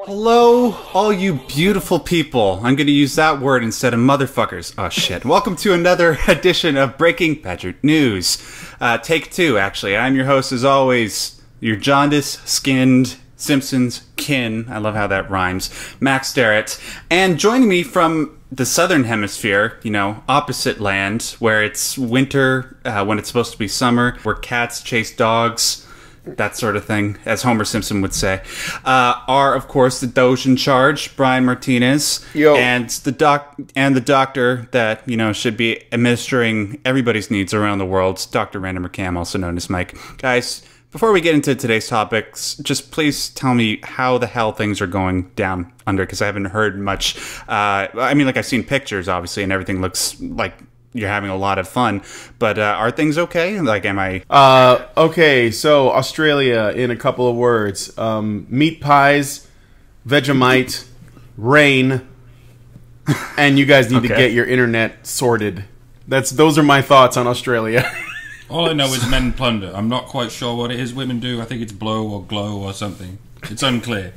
Hello, all you beautiful people. I'm going to use that word instead of motherfuckers. Oh, shit. Welcome to another edition of Breaking Badger News. Take two, actually. I'm your host, as always, your jaundice-skinned Simpsons kin. I love how that rhymes. Max Starrett. And joining me from the southern hemisphere, opposite land, where it's winter when it's supposed to be summer, where cats chase dogs, that sort of thing, as Homer Simpson would say, are, of course, the Doge in charge, Brian Martinez. Yo. And the doctor that, should be administering everybody's needs around the world, Dr. Random McCam, also known as Mike. Guys, before we get into today's topics, just please tell me how the hell things are going down under, because I haven't heard much. I've seen pictures, obviously, and everything looks like you're having a lot of fun, but are things okay? Okay, so Australia, in a couple of words. Meat pies, Vegemite, rain, and you guys need to get your internet sorted. Those are my thoughts on Australia. All I know is men plunder. I'm not quite sure what it is women do. I think it's blow or glow or something. It's unclear.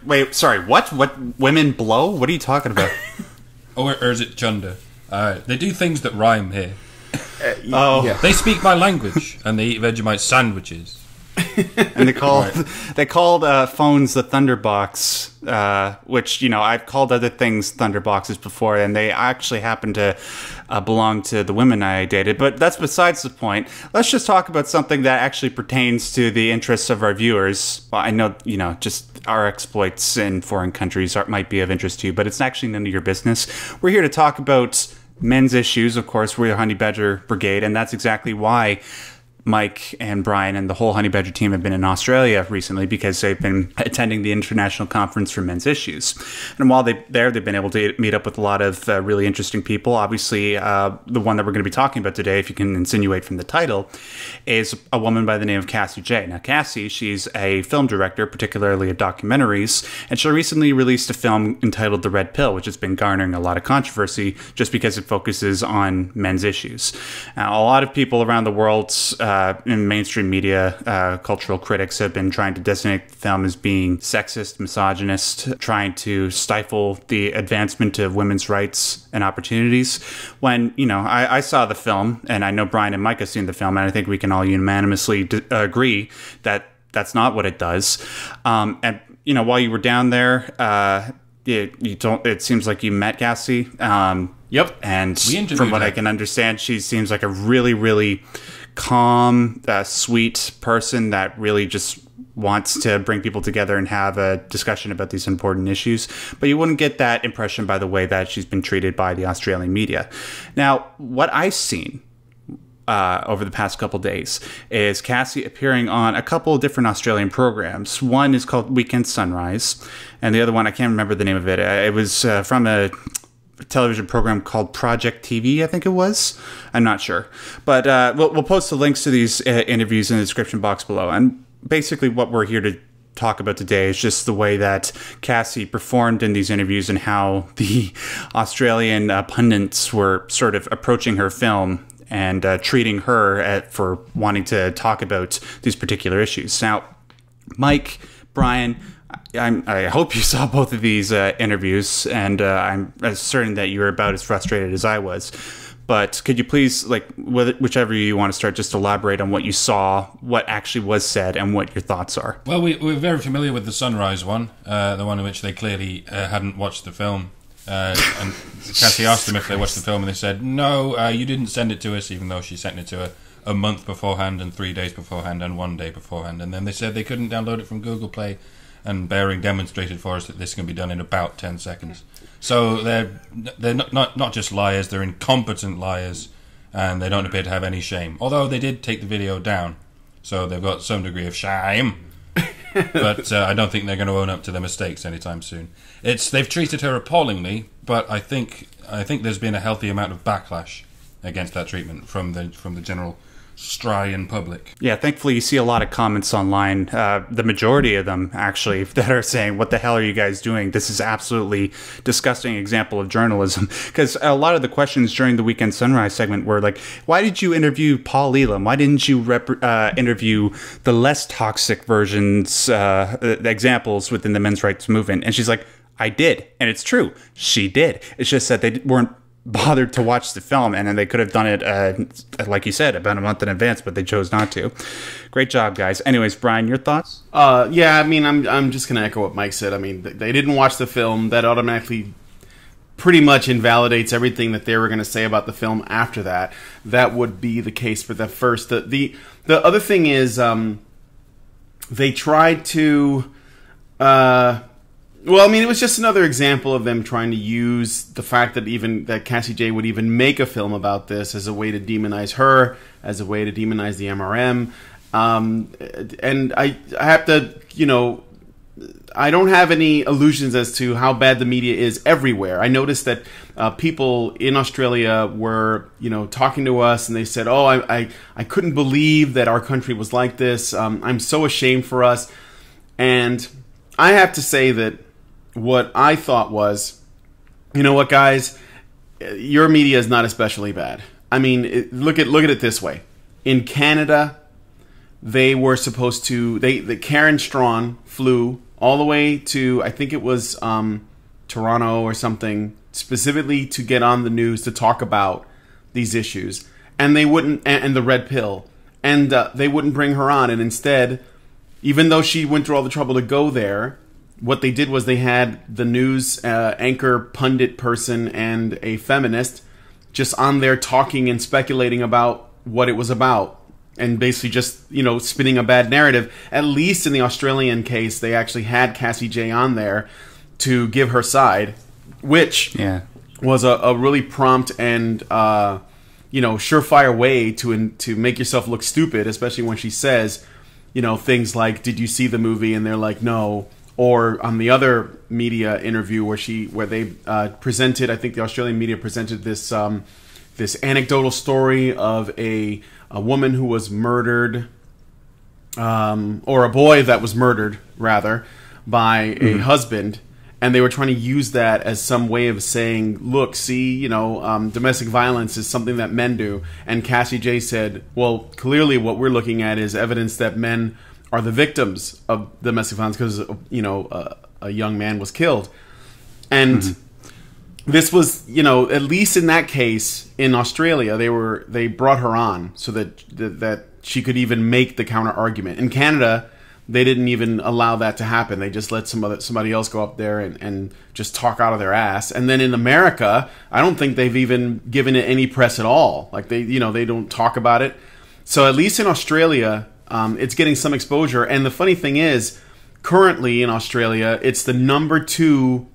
Wait, sorry, what? What, women blow? What are you talking about? Or is it chunder? They do things that rhyme here. Yeah. They speak my language, and they eat Vegemite sandwiches. And they called phones the Thunderbox, which, I've called other things Thunderboxes before, and they actually happen to belong to the women I dated. But that's besides the point. Let's just talk about something that actually pertains to the interests of our viewers. Well, I know, just our exploits in foreign countries might be of interest to you, but it's actually none of your business. We're here to talk about men's issues. Of course, we're the Honey Badger Brigade, and that's exactly why Mike and Brian and the whole Honey Badger team have been in Australia recently, because they've been attending the International Conference for Men's Issues. And while they've been able to meet up with a lot of really interesting people. Obviously, the one that we're going to be talking about today, if you can insinuate from the title, is a woman by the name of Cassie Jaye. Now, Cassie, she's a film director, particularly of documentaries, and she recently released a film entitled The Red Pill, which has been garnering a lot of controversy just because it focuses on men's issues. Now, a lot of people around the world in mainstream media, cultural critics have been trying to designate the film as being sexist, misogynist, trying to stifle the advancement of women's rights and opportunities. When, I saw the film, and I know Brian and Mike have seen the film, and I think we can all unanimously agree that that's not what it does. And, while you were down there, it seems like you met Cassie. Yep. And from what I can understand, she seems like a really, really calm, sweet person that really just wants to bring people together and have a discussion about these important issues. But you wouldn't get that impression by the way that she's been treated by the Australian media. Now, what I've seen over the past couple days is Cassie appearing on a couple of different Australian programs. One is called Weekend Sunrise, and the other one, I can't remember the name of it. It was from a television program called Project TV, I think it was. I'm not sure. But we'll post the links to these interviews in the description box below. And basically what we're here to talk about today is just the way that Cassie performed in these interviews and how the Australian pundits were sort of approaching her film and treating her for wanting to talk about these particular issues. Now, Mike, Brian, I hope you saw both of these interviews, and I'm certain that you were about as frustrated as I was. But could you please, whichever you want to start, just elaborate on what you saw, what actually was said, and what your thoughts are? Well, we're very familiar with the Sunrise one, the one in which they clearly hadn't watched the film. And Cassie asked them if they watched the film, and they said, no, you didn't send it to us, even though she sent it to her a month beforehand, and 3 days beforehand, and 1 day beforehand. And then they said they couldn't download it from Google Play, and Behring demonstrated for us that this can be done in about 10 seconds. So they're not just liars, they're incompetent liars, and they don't appear to have any shame. Although they did take the video down, so they've got some degree of shame. But I don't think they're going to own up to their mistakes anytime soon. They've treated her appallingly, but I think there's been a healthy amount of backlash against that treatment from the general Australian public. Yeah, thankfully you see a lot of comments online, the majority of them actually, that are saying, what the hell are you guys doing? This is absolutely disgusting example of journalism. Because a lot of the questions during the Weekend Sunrise segment were like, why did you interview Paul Elam? Why didn't you interview the less toxic versions, the examples within the men's rights movement? And she's like, I did. And it's true. She did. It's just that they weren't bothered to watch the film, and then they could have done it, like you said, about a month in advance, but they chose not to. Great job, guys. Anyways, Brian, your thoughts? Yeah, I mean, I'm just going to echo what Mike said. I mean, they didn't watch the film. That automatically pretty much invalidates everything that they were going to say about the film after that. That would be the case for the first. The other thing is, they tried to... Well, I mean, it was just another example of them trying to use the fact that Cassie Jaye would even make a film about this as a way to demonize her, as a way to demonize the MRM. And I have to, I don't have any illusions as to how bad the media is everywhere. I noticed that people in Australia were, talking to us, and they said, "Oh, I couldn't believe that our country was like this. I'm so ashamed for us." And I have to say that what I thought was, you know what, guys, your media is not especially bad. I mean, look at it this way. In Canada, they were supposed to. Karen Strawn flew all the way to, I think it was Toronto or something, specifically to get on the news to talk about these issues, and they wouldn't. And the red pill, and they wouldn't bring her on. And instead, even though she went through all the trouble to go there, what they did was they had the news anchor, pundit person, and a feminist just on there talking and speculating about what it was about, and basically just, spinning a bad narrative. At least in the Australian case, they actually had Cassie Jaye on there to give her side, which was a really prompt and surefire way to make yourself look stupid, especially when she says, things like, "Did you see the movie?" And they're like, "No." Or on the other media interview where they presented, I think the Australian media presented this this anecdotal story of a woman who was murdered, or a boy that was murdered rather, by a husband, and they were trying to use that as some way of saying, "Look, see, domestic violence is something that men do." And Cassie Jaye said, "Well, clearly what we're looking at is evidence that men are the victims of domestic violence because, a young man was killed." And this was, at least in that case in Australia, they brought her on so that she could even make the counter argument. In Canada, they didn't even allow that to happen. They just let somebody else go up there and just talk out of their ass. And then in America, I don't think they've even given it any press at all. Like they don't talk about it. So at least in Australia, it's getting some exposure. And the funny thing is, currently in Australia, it's the number 2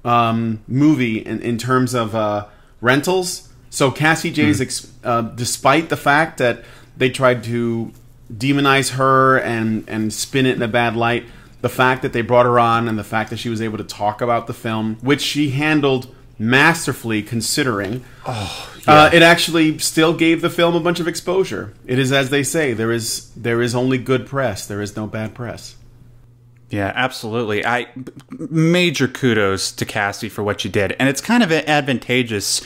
movie in terms of rentals. So Cassie Jaye's, despite the fact that they tried to demonize her and spin it in a bad light, the fact that they brought her on and the fact that she was able to talk about the film, which she handled masterfully considering, it actually still gave the film a bunch of exposure. It is, as they say, there is only good press. There is no bad press. Yeah, absolutely. Major kudos to Cassie for what she did. And it's kind of advantageous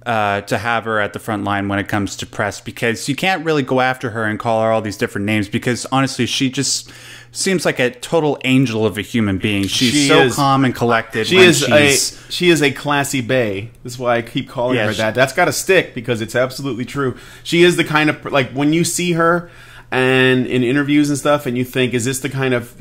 to have her at the front line when it comes to press, because you can't really go after her and call her all these different names, because honestly, she just seems like a total angel of a human being. She's so calm and collected. She is a classy bae. This is why I keep calling her that. That's got to stick, because it's absolutely true. She is the kind of, like, when you see her and in interviews and stuff, and you think, is this the kind of,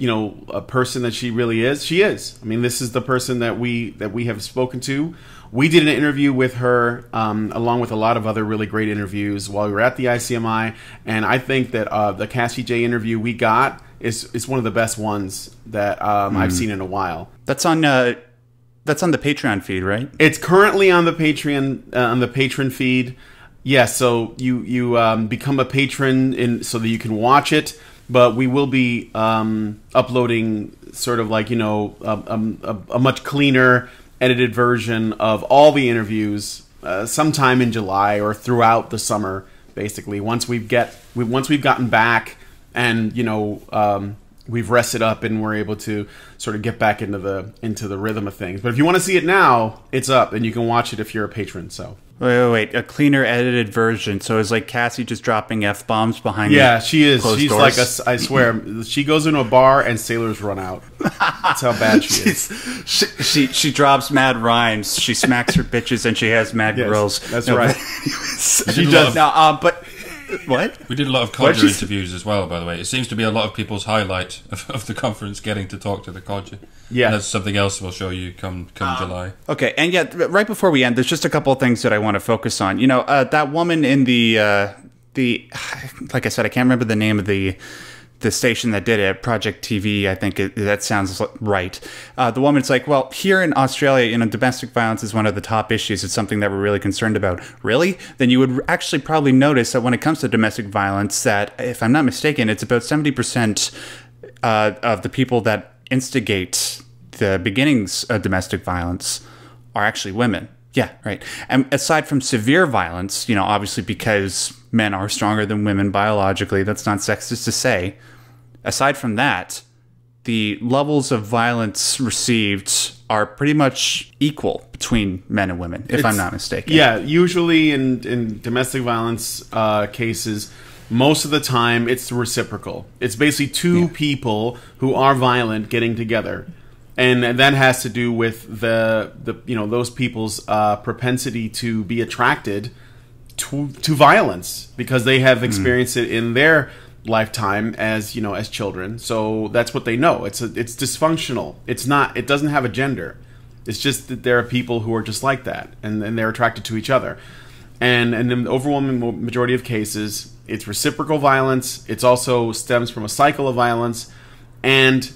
a person that she really is? She is. I mean, this is the person that we have spoken to. We did an interview with her, along with a lot of other really great interviews while we were at the ICMI, and I think that the Cassie Jaye interview we got is one of the best ones that I've seen in a while. That's on the Patreon feed, right? It's currently on the patron feed. Yes, so you become a patron so that you can watch it, but we will be uploading sort of like a much cleaner, edited version of all the interviews sometime in July or throughout the summer basically. Once we've gotten back, and we've rested up and we're able to sort of get back into the rhythm of things. But if you want to see it now, it's up, and you can watch it if you're a patron. So. Wait. A cleaner edited version. So it's like Cassie just dropping F-bombs behind she is. She's doors. Like I swear, she goes into a bar and sailors run out. That's how bad she is. She drops mad rhymes. She smacks her bitches and she has mad grills. That's right. She does. But what? We did a lot of codger interviews as well, by the way. It seems to be a lot of people's highlight of the conference, getting to talk to the codger. Yeah. And that's something else we'll show you come July. Okay, and right before we end, there's just a couple of things that I want to focus on. That woman in the like I said, I can't remember the name of the station that did it, Project TV, I think that sounds right. The woman's like, well, here in Australia, domestic violence is one of the top issues. It's something that we're really concerned about. Really? Then you would actually probably notice that when it comes to domestic violence, that, if I'm not mistaken, it's about 70% of the people that instigate the beginnings of domestic violence are actually women. Yeah, right. And aside from severe violence, obviously because men are stronger than women biologically, that's not sexist to say. Aside from that, the levels of violence received are pretty much equal between men and women, if I'm not mistaken. Yeah, usually in domestic violence cases, most of the time it's reciprocal. It's basically two people who are violent getting together. And that has to do with the those people's propensity to be attracted to violence because they have experienced it in their lifetime as children. So that's what they know. It's dysfunctional. It doesn't have a gender. It's just that there are people who are just like that, and they're attracted to each other. And in the overwhelming majority of cases, it's reciprocal violence. It's also stems from a cycle of violence, and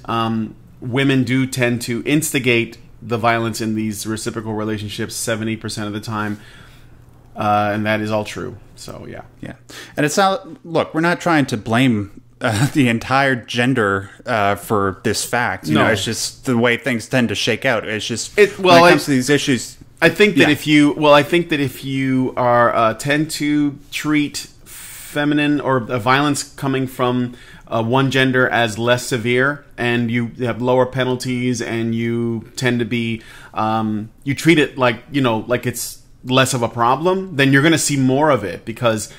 women do tend to instigate the violence in these reciprocal relationships 70% of the time, and that is all true. So yeah. And it's not. Look, we're not trying to blame the entire gender for this fact. It's just the way things tend to shake out. It's just when it comes to these issues. I think that if you are tend to treat feminine or violence coming from one gender as less severe, and you have lower penalties, and you tend to be you treat it like it's less of a problem, then you're going to see more of it because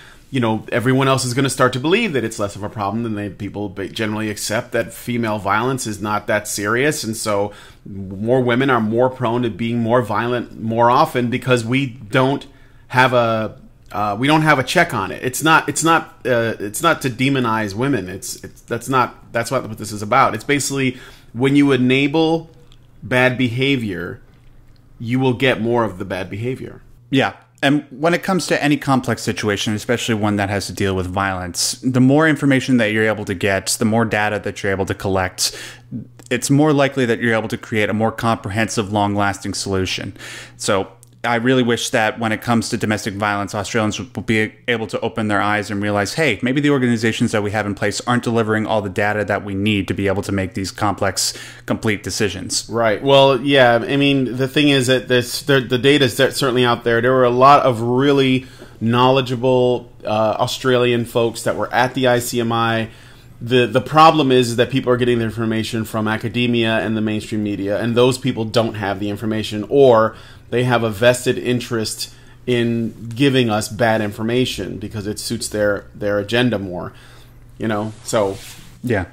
everyone else is going to start to believe that it's less of a problem, and people generally accept that female violence is not that serious, and so more women are more prone to being more violent more often because we don't have a check on it. It's not to demonize women. That's what this is about. It's basically when you enable bad behavior, you will get more of the bad behavior. Yeah. And when it comes to any complex situation, especially one that has to deal with violence, the more information that you're able to get, the more data that you're able to collect, it's more likely that you're able to create a more comprehensive, long-lasting solution. So I really wish that when it comes to domestic violence, Australians will be able to open their eyes and realize, hey, maybe the organizations that we have in place aren't delivering all the data that we need to be able to make these complex, complete decisions. Right. Well, yeah. I mean, the thing is that the data is certainly out there. There were a lot of really knowledgeable Australian folks that were at the ICMI. The problem is that people are getting their information from academia and the mainstream media, and those people don't have the information, or they have a vested interest in giving us bad information because it suits their agenda more, so. Yeah,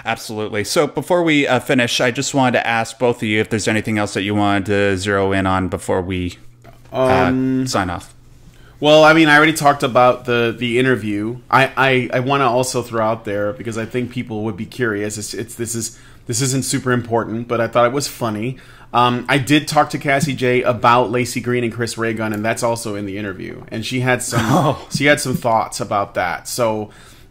absolutely. So before we finish, I just wanted to ask both of you if there's anything else that you wanted to zero in on before we sign off. Well, I mean, I already talked about the interview. I want to also throw out there, because I think people would be curious. This isn't super important, but I thought it was funny. I did talk to Cassie Jaye about Lacey Green and Chris Ray Gun, and that's also in the interview. And she had some thoughts about that. So,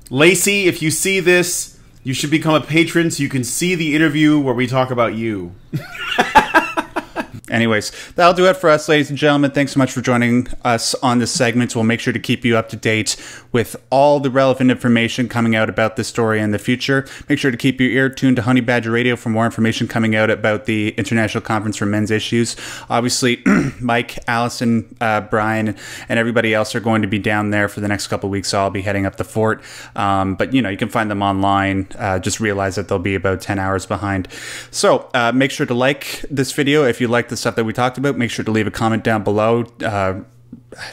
Lacey, if you see this, you should become a patron so you can see the interview where we talk about you. Anyways, that'll do it for us, ladies and gentlemen. Thanks so much for joining us on this segment. We'll make sure to keep you up to date with all the relevant information coming out about this story in the future. Make sure to keep your ear tuned to Honey Badger Radio for more information coming out about the International Conference for Men's Issues. Obviously, Mike, Allison, Brian, and everybody else are going to be down there for the next couple of weeks, so I'll be heading up the fort. But, you can find them online. Just realize that they'll be about 10 hours behind. So make sure to like this video if you like the stuff that we talked about. Make sure to leave a comment down below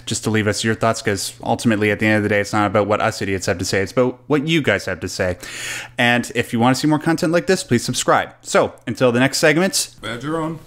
just to leave us your thoughts, because ultimately at the end of the day, it's not about what us idiots have to say. It's about what you guys have to say. And if you want to see more content like this, please subscribe. So until the next segment, Badger on.